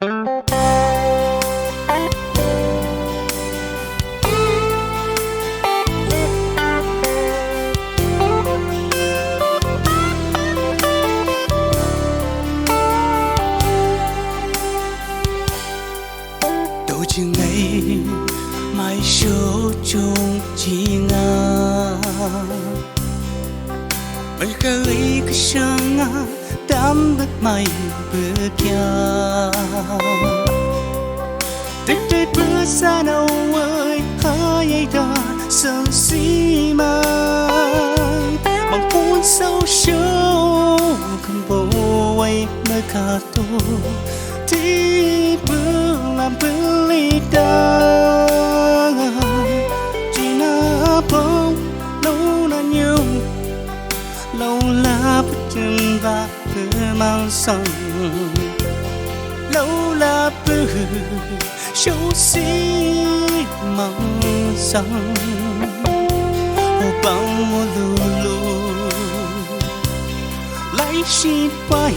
Đâu chừng ngày mai số chung chỉ ngờ mình khơi cái sáng tám bước mây bước kia tết tết bước xa đâu ơi hai ta sớm xí mai bằng phun sâu sâu không bố ấy nơi cả tô thì bước làm bước ly ta chỉ na bông lâu na nhiều lâu là bước chân và cứ mang sông lâu là bước sâu xí mang sông bao mùa lù lù lấy xin quay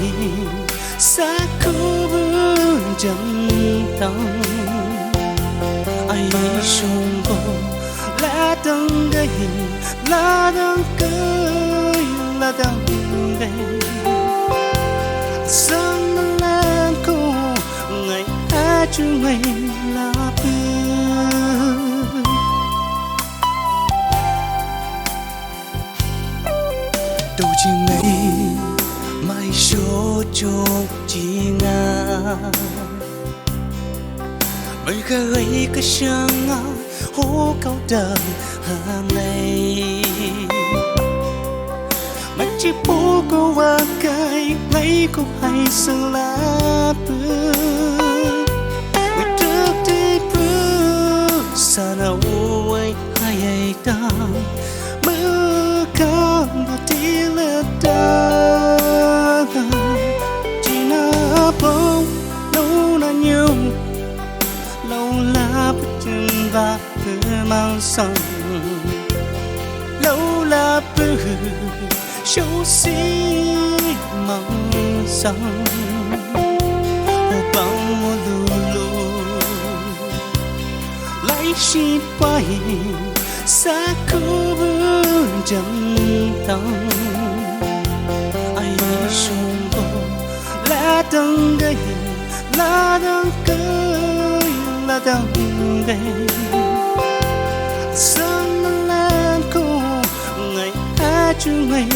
xa khu bước chân tông ai sông vô lá đắng gây lá đắng cười lá đắng gây sớm lên cô ngày hát chú ngày là bước đâu chừng ngày mai số chốt chỉ ngà bởi khơi cái sáng hố cao đời hà này mà chỉ bố cô và cái lấy cô hay sự lá bước người trước đi bước xa nào ấy hay ấy ta mưa cam và tí lệ ta chỉ na bông lâu na nhiều lâu là bước chân và cứ mang sông lâu là bước sâu xí mang sông bao mùa lù lù lấy xin quay xa khu bước chân tông ai sông vô lá đắng gây lá đắng cười lá đắng gây sớm lên cô ngày hát chú ngày